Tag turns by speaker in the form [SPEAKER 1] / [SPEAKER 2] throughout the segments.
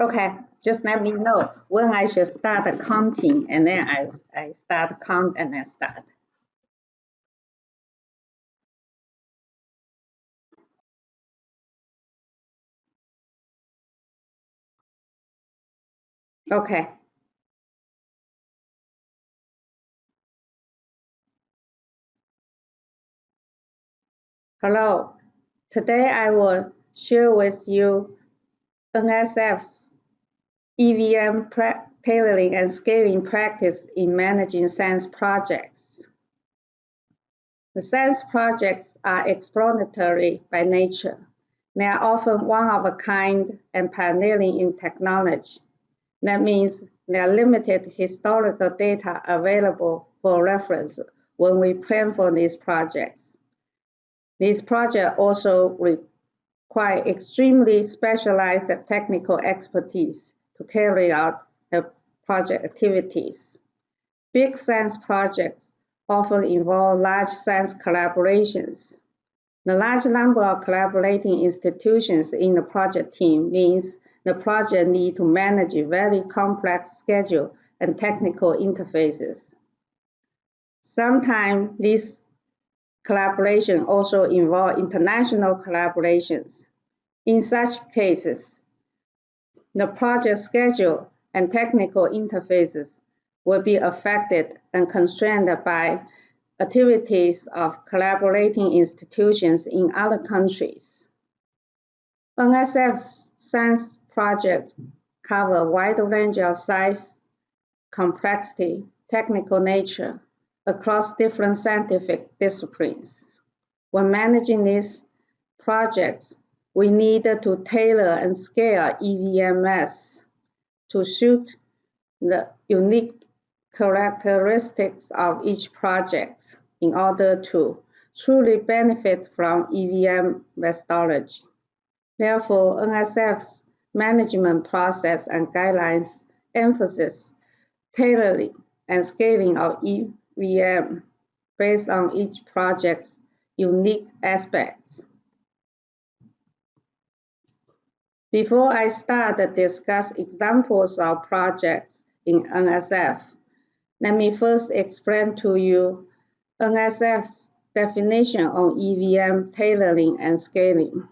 [SPEAKER 1] Okay, just let me know when I should start counting, and then I start count and then start. Okay. Hello. Today I will share with you NSF's EVM tailoring and scaling practice in managing science projects. The science projects are exploratory by nature. They are often one of a kind and pioneering in technology. That means there are limited historical data available for reference when we plan for these projects. These projects also require extremely specialized technical expertise to carry out the project activities. Big science projects often involve large science collaborations. The large number of collaborating institutions in the project team means the project needs to manage a very complex schedule and technical interfaces. Sometimes these collaborations also involve international collaborations. In such cases, the project schedule and technical interfaces will be affected and constrained by activities of collaborating institutions in other countries. NSF's science projects cover a wide range of size, complexity, technical nature across different scientific disciplines. When managing these projects, we need to tailor and scale EVMS to suit the unique characteristics of each project in order to truly benefit from EVM methodology. Therefore, NSF's management process and guidelines emphasize tailoring and scaling of EVM based on each project's unique aspects. Before I start to discuss examples of projects in NSF, let me first explain to you NSF's definition on EVM tailoring and scaling.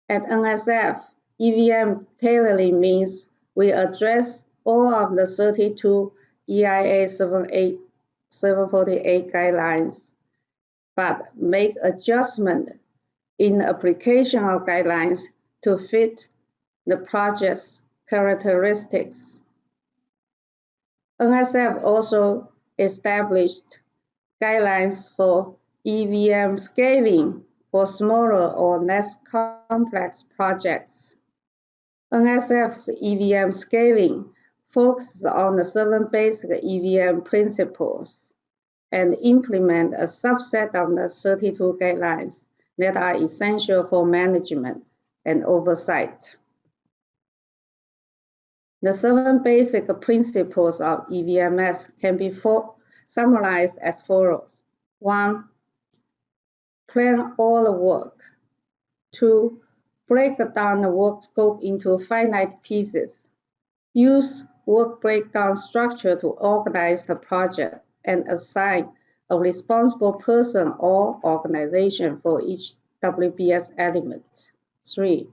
[SPEAKER 1] At NSF, EVM tailoring means we address all of the 32 EIA 748 guidelines, but make adjustment in the application of guidelines to fit the project's characteristics. NSF also established guidelines for EVM scaling for smaller or less complex projects. NSF's EVM scaling focuses on the 7 basic EVM principles and implement a subset of the 32 guidelines that are essential for management and oversight. The 7 basic principles of EVMS can be summarized as follows. 1. Plan all the work. 2. Break down the work scope into finite pieces. Use work breakdown structure to organize the project and assign a responsible person or organization for each WBS element. 3.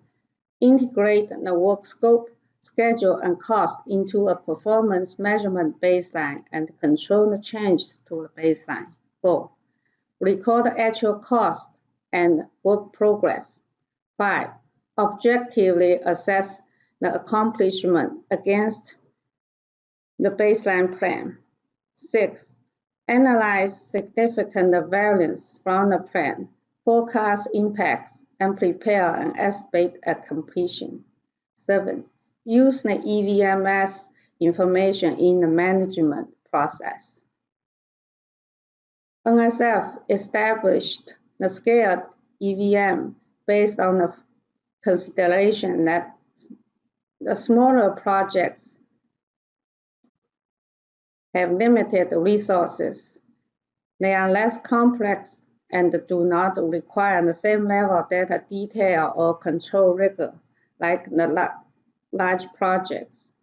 [SPEAKER 1] Integrate the work scope, schedule, and cost into a performance measurement baseline and control the change to the baseline. 4. Record the actual cost and work progress. 5. Objectively assess the accomplishment against the baseline plan. 6. Analyze significant variance from the plan, forecast impacts, and prepare an estimate at completion. 7. Use the EVMS information in the management process. NSF established the scaled EVM based on the consideration that the smaller projects have limited resources. They are less complex and do not require the same level of data detail or control rigor like the large projects.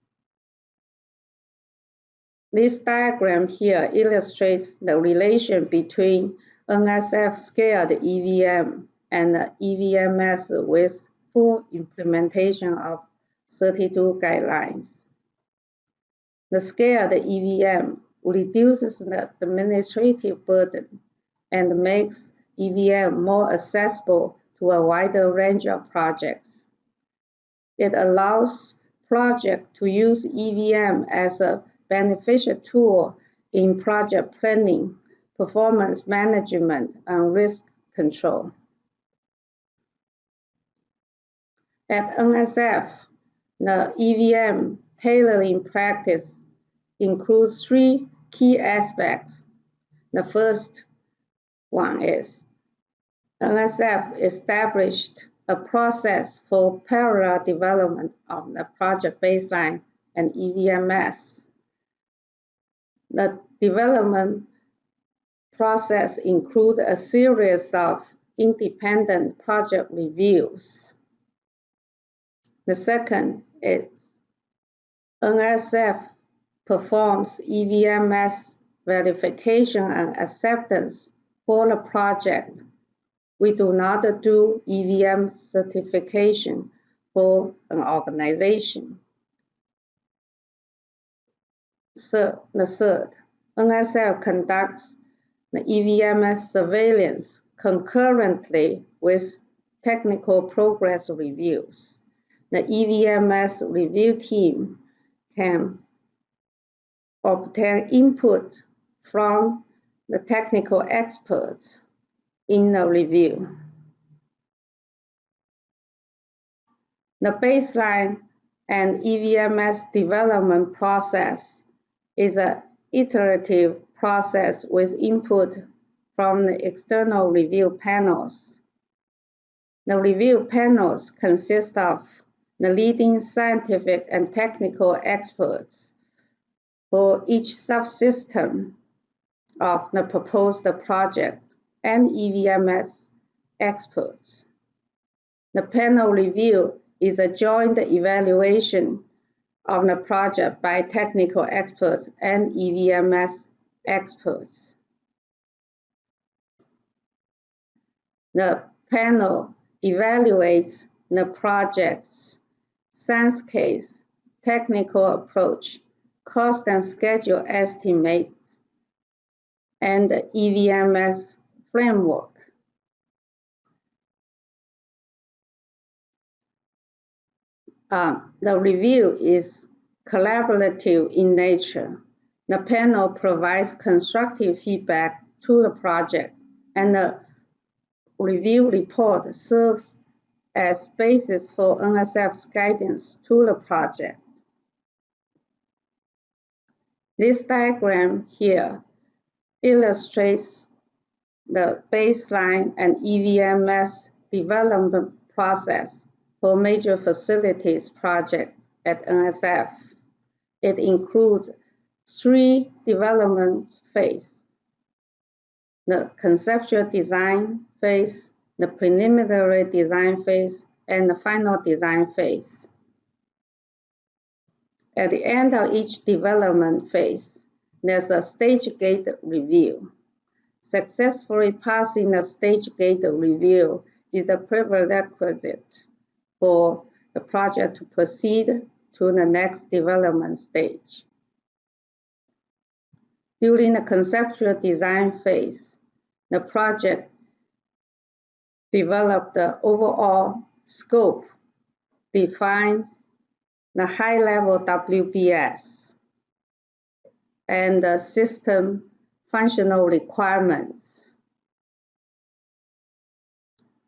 [SPEAKER 1] This diagram here illustrates the relation between NSF-scaled EVM and EVMS with full implementation of 32 guidelines. The scaled EVM reduces the administrative burden and makes EVM more accessible to a wider range of projects. It allows projects to use EVM as a beneficial tool in project planning, performance management, and risk control. At NSF, the EVM tailoring practice includes 3 key aspects. The first one is NSF established a process for parallel development of the project baseline and EVMS. The development process includes a series of independent project reviews. The second is NSF performs EVMS verification and acceptance for the project. We do not do EVM certification for an organization. So, the third, NSF conducts the EVMS surveillance concurrently with technical progress reviews. The EVMS review team can obtain input from the technical experts in the review. The baseline and EVMS development process is an iterative process with input from the external review panels. The review panels consist of the leading scientific and technical experts for each subsystem of the proposed project and EVMS experts. The panel review is a joint evaluation of the project by technical experts and EVMS experts. The panel evaluates the project's science case, technical approach, cost and schedule estimates, and the EVMS framework. The review is collaborative in nature. The panel provides constructive feedback to the project, and the review report serves as basis for NSF's guidance to the project. This diagram here illustrates the baseline and EVMS development process for major facilities projects at NSF. It includes 3 development phases: the conceptual design phase, the preliminary design phase, and the final design phase. At the end of each development phase, there's a stage gate review. Successfully passing the stage gate review is a prerequisite for the project to proceed to the next development stage. During the conceptual design phase, the project develops the overall scope, defines the high-level WBS, and the system functional requirements.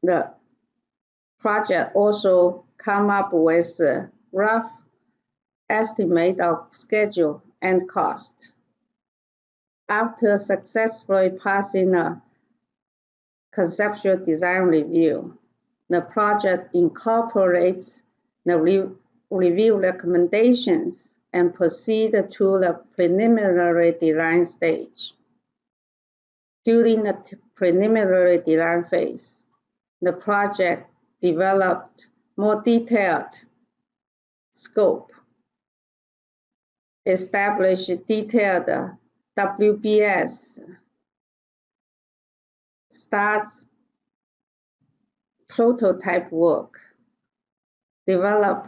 [SPEAKER 1] The project also comes up with a rough estimate of schedule and cost. After successfully passing a conceptual design review, the project incorporates the review recommendations and proceed to the preliminary design stage. During the preliminary design phase, the project developed more detailed scope, establish detailed WBS, starts prototype work, develop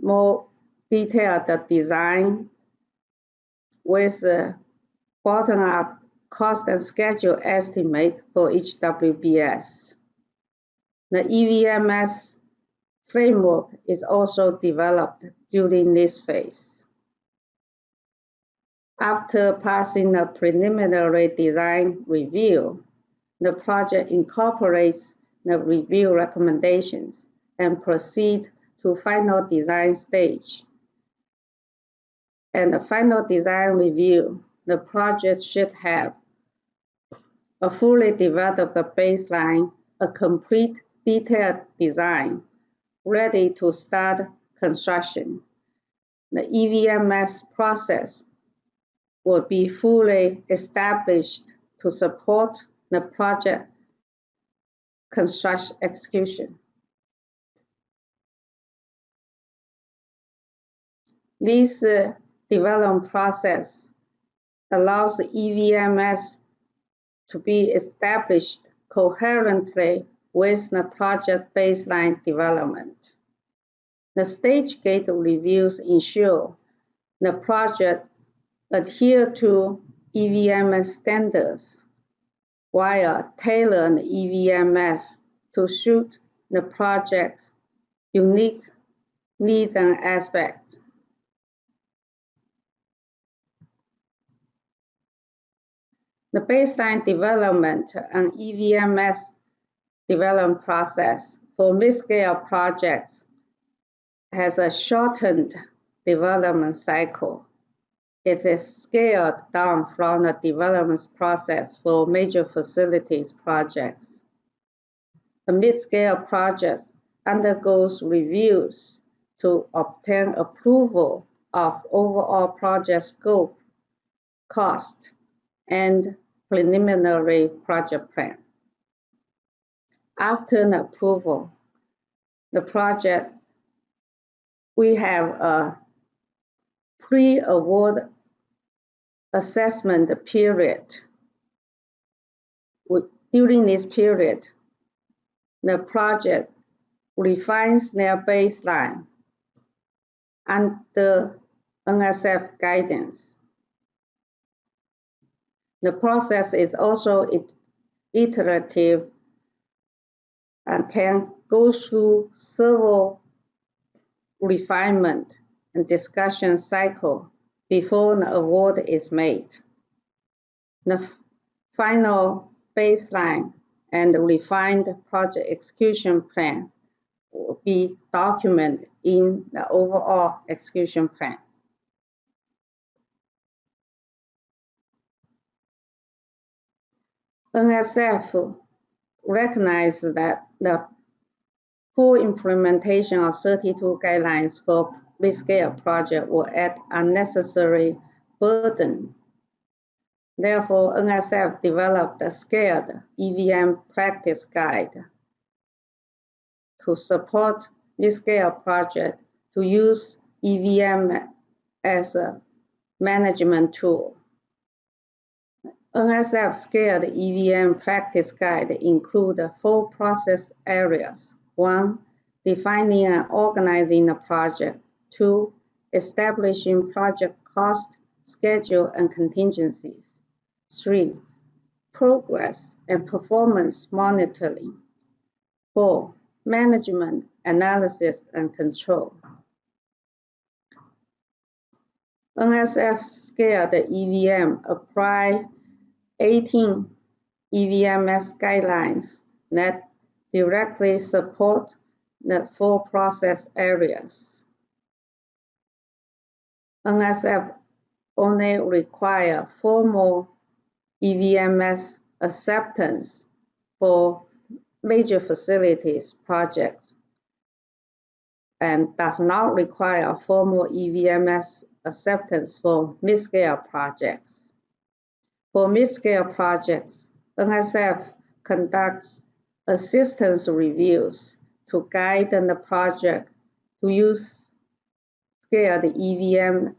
[SPEAKER 1] more detailed design with bottom-up cost and schedule estimate for each WBS. The EVMS framework is also developed during this phase. After passing a preliminary design review, the project incorporates the review recommendations and proceed to final design stage. And the final design review, the project should have a fully developed baseline, a complete detailed design, ready to start construction. The EVMS process will be fully established to support the project construction execution. This development process allows the EVMS to be established coherently with the project baseline development. The stage gate reviews ensure the project adhere to EVMS standards while tailoring the EVMS to suit the project's unique needs and aspects. The baseline development and EVMS development process for mid-scale projects has a shortened development cycle. It is scaled down from the development process for major facilities projects. A mid-scale project undergoes reviews to obtain approval of overall project scope, cost, and preliminary project plan. After the approval, the project, we have a pre-award assessment period. During this period, the project refines their baseline under NSF guidance. The process is also iterative and can go through several refinement and discussion cycle before the award is made. The final baseline and the refined project execution plan will be documented in the overall execution plan. NSF recognizes that the full implementation of 32 guidelines for mid-scale project will add unnecessary burden. Therefore, NSF developed a scaled EVM practice guide to support mid-scale project to use EVM as a management tool. NSF scaled EVM practice guide include 4 process areas. 1. Defining and organizing the project. 2. Establishing project cost, schedule, and contingencies. 3. Progress and performance monitoring. 4. Management, analysis, and control. NSF scaled EVM apply 18 EVMS guidelines that directly support the 4 process areas. NSF only require formal EVMS acceptance for major facilities projects and does not require formal EVMS acceptance for mid-scale projects. For mid-scale projects, NSF conducts assistance reviews to guide the project to use scale the EVM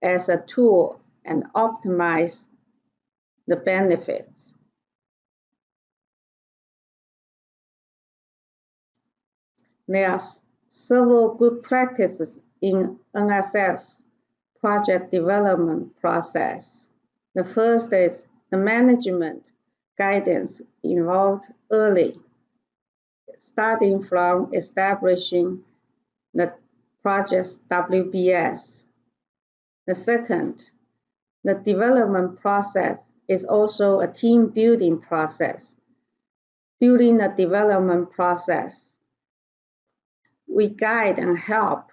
[SPEAKER 1] as a tool and optimize the benefits. There are several good practices in NSF's project development process. The first is the management guidance involved early, starting from establishing the project's WBS. The second, the development process is also a team building process. During the development process, we guide and help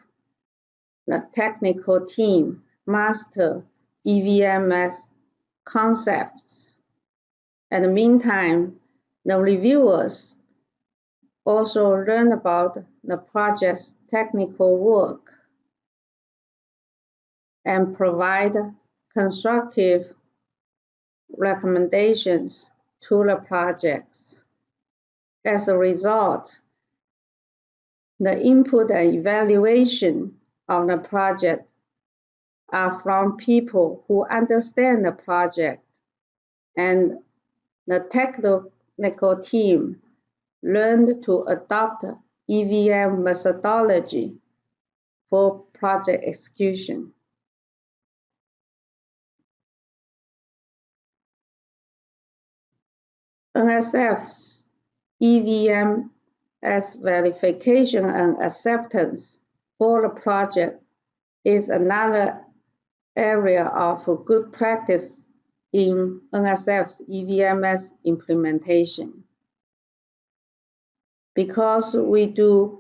[SPEAKER 1] the technical team master EVMS concepts. At the meantime, the reviewers also learn about the project's technical work and provide constructive recommendations to the projects. As a result, the input and evaluation of the project are from people who understand the project, and the technical team learned to adopt EVM methodology for project execution. NSF's EVM as verification and acceptance for the project is another area of good practice in NSF's EVMS implementation. Because we do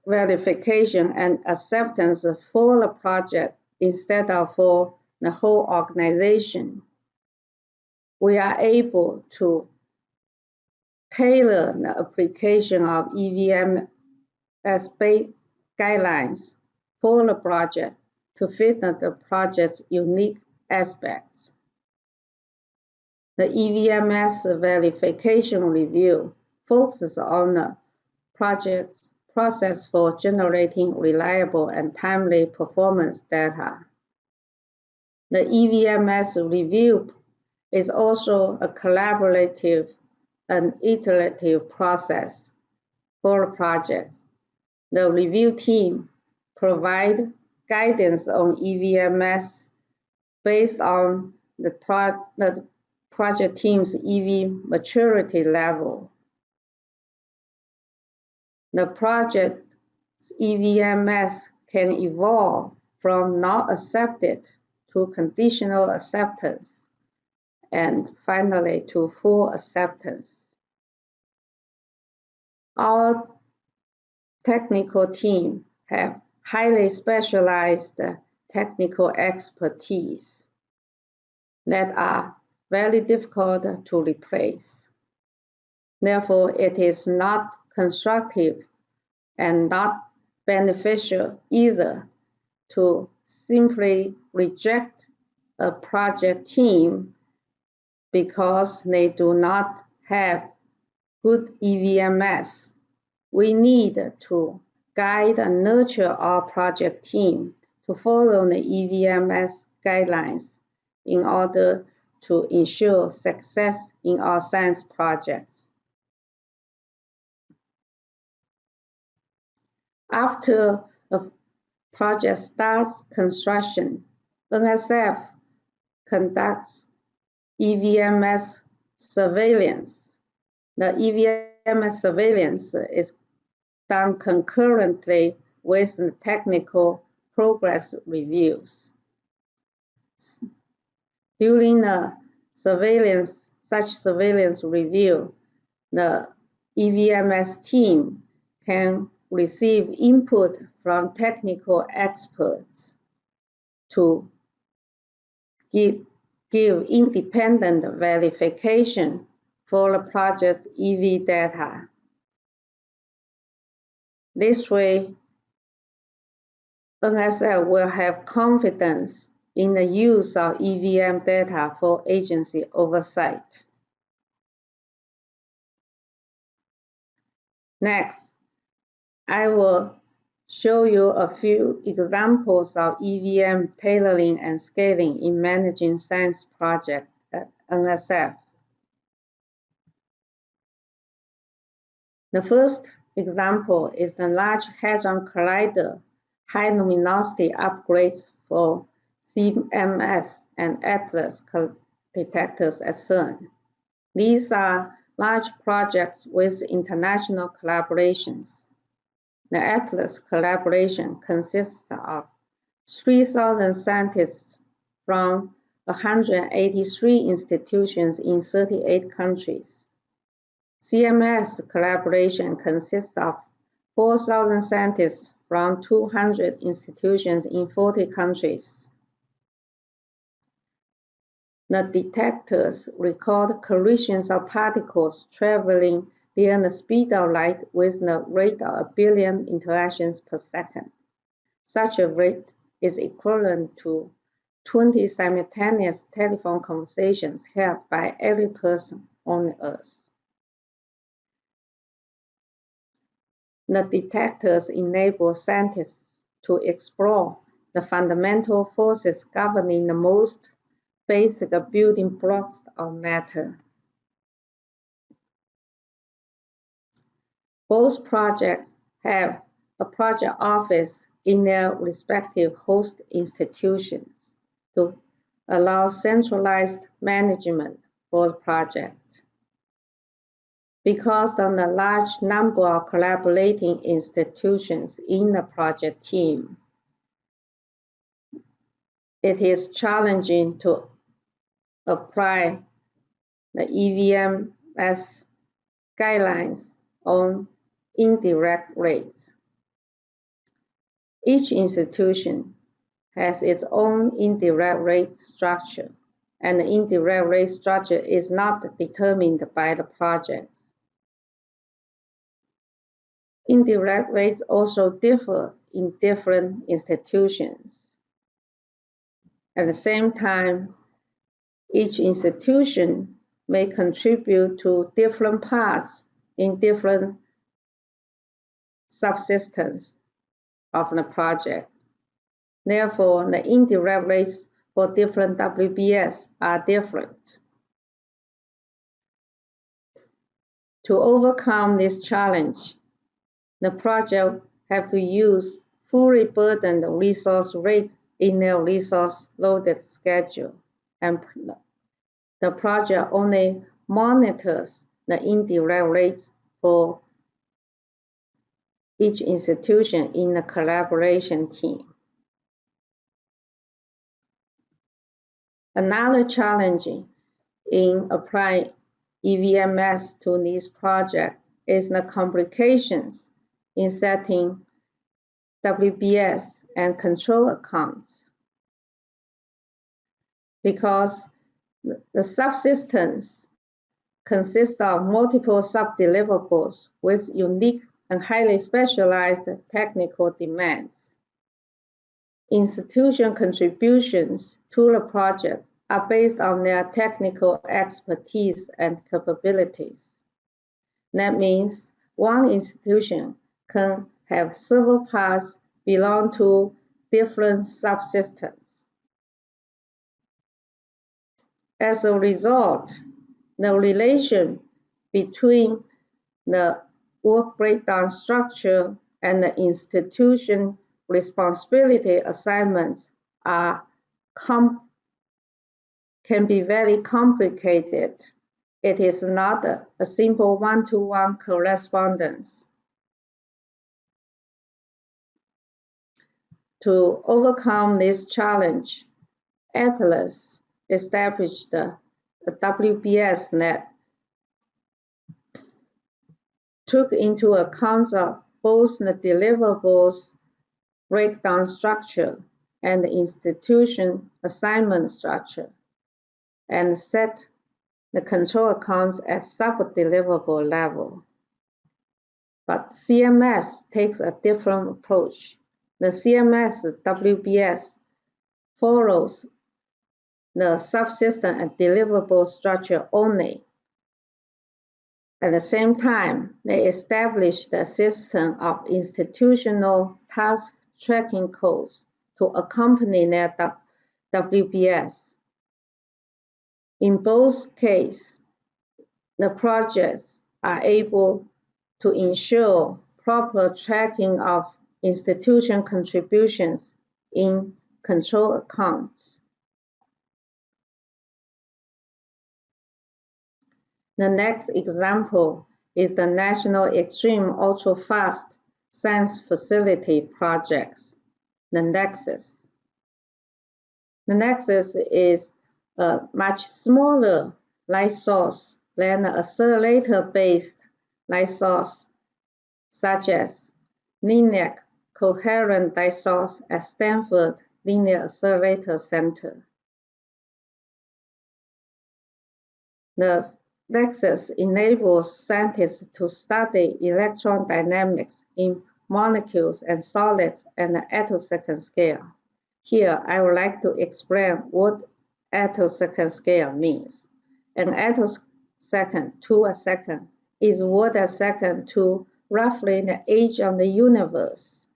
[SPEAKER 1] verification and acceptance for the project instead of for the whole organization, we are able to tailor the application of EVM as guidelines for the project to fit the project's unique aspects. The EVMS verification review focuses on the project's process for generating reliable and timely performance data. The EVMS review is also a collaborative and iterative process for projects. The review team provides guidance on EVMS based on the project team's EV maturity level. The project's EVMS can evolve from not accepted to conditional acceptance, and finally to full acceptance. Our technical team have highly specialized technical expertise that are very difficult to replace. Therefore, it is not constructive and not beneficial either to simply reject a project team because they do not have good EVMS. We need to guide and nurture our project team to follow the EVMS guidelines in order to ensure success in our science projects. After a project starts construction, NSF conducts EVMS surveillance. The EVMS surveillance is done concurrently with the technical progress reviews. During the such surveillance review, the EVMS team can receive input from technical experts to give independent verification for the project's EV data. This way, NSF will have confidence in the use of EVM data for agency oversight. Next, I will show you a few examples of EVM tailoring and scaling in managing science projects at NSF. The first example is the Large Hadron Collider high luminosity upgrades for CMS and ATLAS detectors at CERN. These are large projects with international collaborations. The ATLAS collaboration consists of 3,000 scientists from 183 institutions in 38 countries. CMS collaboration consists of 4,000 scientists from 200 institutions in 40 countries. The detectors record collisions of particles traveling near the speed of light with the rate of 1 billion interactions per second. Such a rate is equivalent to 20 simultaneous telephone conversations held by every person on the Earth. The detectors enable scientists to explore the fundamental forces governing the most basic building blocks of matter. Both projects have a project office in their respective host institutions to allow centralized management for the project. Because of the large number of collaborating institutions in the project team, it is challenging to apply the EVMS guidelines on indirect rates. Each institution has its own indirect rate structure, and the indirect rate structure is not determined by the project. Indirect rates also differ in different institutions. At the same time, each institution may contribute to different parts in different subsystems of the project. Therefore, the indirect rates for different WBS are different. To overcome this challenge, the project have to use fully burdened resource rates in their resource-loaded schedule, and the project only monitors the indirect rates for each institution in the collaboration team. Another challenge in applying EVMS to this project is the complications in setting WBS and control accounts, because the subsystems consist of multiple sub-deliverables with unique and highly specialized technical demands. Institution contributions to the project are based on their technical expertise and capabilities. That means one institution can have several parts belong to different subsystems. As a result, the relation between the work breakdown structure and the institution responsibility assignments can be very complicated. It is not a simple one-to-one correspondence. To overcome this challenge, ATLAS established a WBS that took into account both the deliverables breakdown structure and the institution assignment structure, and set the control accounts at sub-deliverable level. But CMS takes a different approach. The CMS WBS follows the subsystem and deliverable structure only. At the same time, they established a system of institutional task tracking codes to accompany their WBS. In both cases, the projects are able to ensure proper tracking of institution contributions in control accounts. The next example is the National Extreme Ultra-Fast Science Facility projects, the Nexus. The Nexus is a much smaller light source than the accelerator-based light source, such as linear coherent light source at Stanford Linear Accelerator Center. The Nexus enables scientists to study electron dynamics in molecules and solids at the attosecond scale. Here, I would like to explain what attosecond scale means. An attosecond to a second is 1 a second to roughly the age of the universe.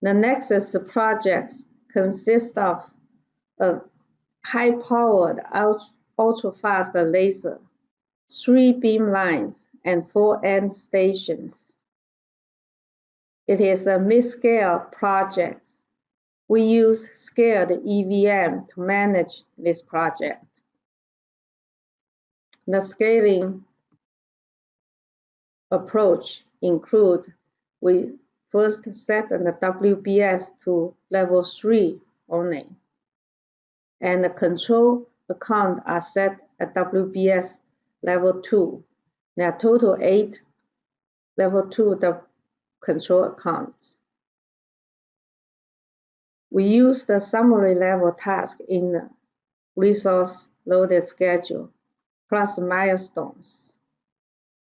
[SPEAKER 1] The Nexus projects consist of a high-powered ultra-fast laser, 3 beam lines, and 4 end stations. It is a mid-scale project. We use scaled EVM to manage this project. The scaling approach includes we first set the WBS to level 3 only, and the control account are set at WBS level 2. There are total 8 level 2 control accounts. We use the summary level task in the resource loaded schedule, plus milestones.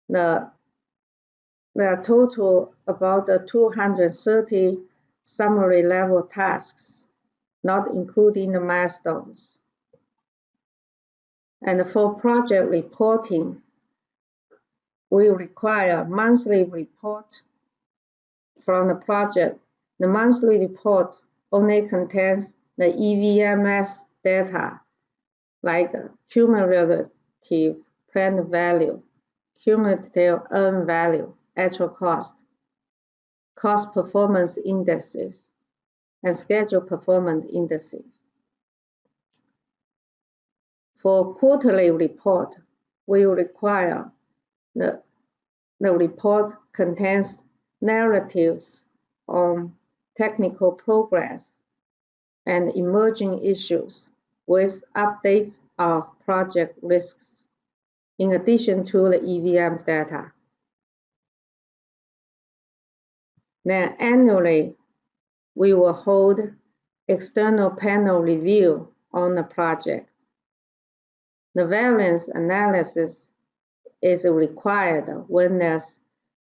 [SPEAKER 1] There are total about 230 summary level tasks, not including the milestones. And for project reporting, we require monthly report from the project. The monthly report only contains the EVMS data, like cumulative planned value, cumulative earned value, actual cost, cost performance indices, and schedule performance indices. For quarterly report, we require the report contains narratives on technical progress and emerging issues with updates of project risks, in addition to the EVM data. Then annually, we will hold external panel review on the project. The variance analysis is required when there's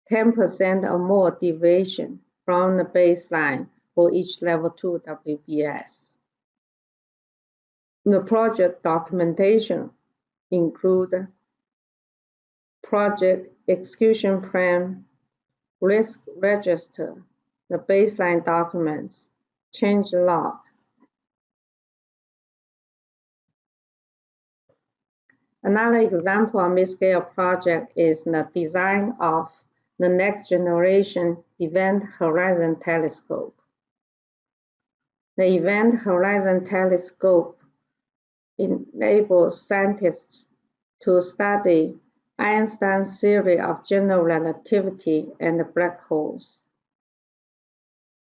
[SPEAKER 1] 10% or more deviation from the baseline for each level 2 WBS. The project documentation includes project execution plan, risk register, the baseline documents, change log. Another example of mid-scale project is the design of the next generation Event Horizon Telescope. The Event Horizon Telescope enables scientists to study Einstein's theory of general relativity and black holes.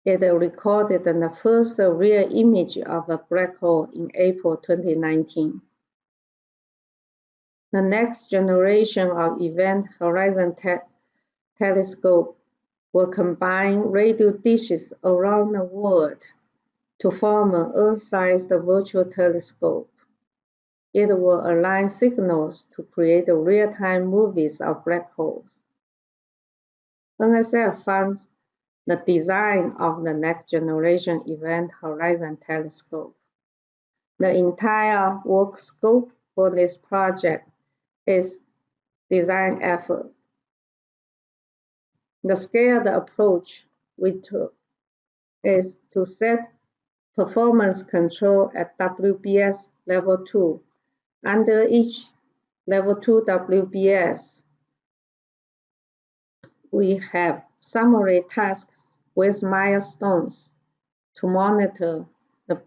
[SPEAKER 1] It recorded the first real image of a black hole in April 2019. The next generation of Event Horizon Telescope will combine radio dishes around the world to form an Earth-sized virtual telescope. It will align signals to create real-time movies of black holes. NSF funds the design of the next generation Event Horizon Telescope. The entire work scope for this project its design effort. The scaled approach we took is to set performance control at WBS level 2. Under each level 2 WBS, we have summary tasks with milestones to monitor the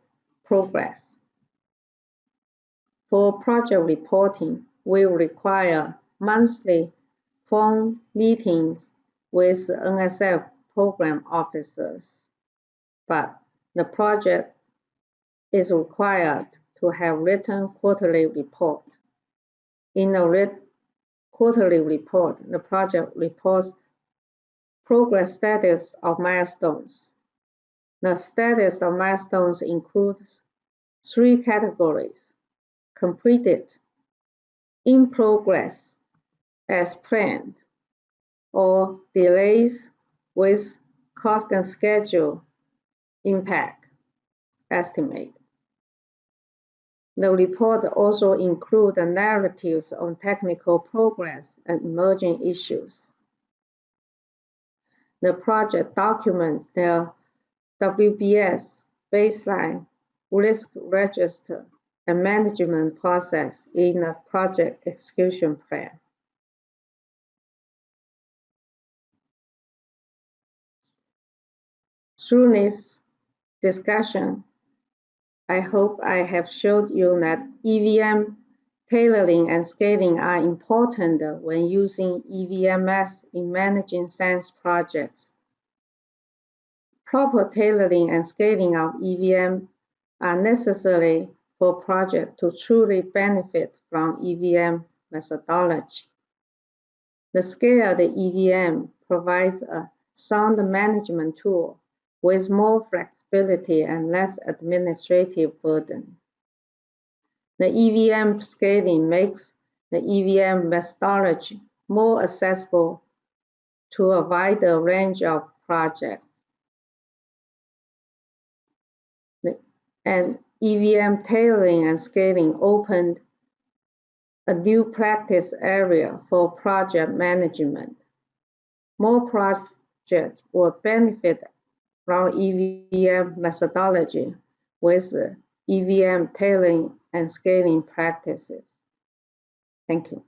[SPEAKER 1] progress. For project reporting, we require monthly phone meetings with NSF program officers, but the project is required to have written quarterly report. In the quarterly report, the project reports progress status of milestones. The status of milestones includes 3 categories: completed, in progress, as planned, or delays with cost and schedule impact estimate. The report also includes narratives on technical progress and emerging issues. The project documents the WBS baseline, risk register, and management process in a project execution plan. Through this discussion, I hope I have showed you that EVM tailoring and scaling are important when using EVMS in managing science projects. Proper tailoring and scaling of EVM are necessary for projects to truly benefit from EVM methodology. The scaled EVM provides a sound management tool with more flexibility and less administrative burden. The EVM scaling makes the EVM methodology more accessible to a wider range of projects. And EVM tailoring and scaling opened a new practice area for project management. More projects will benefit from EVM methodology with EVM tailoring and scaling practices. Thank you.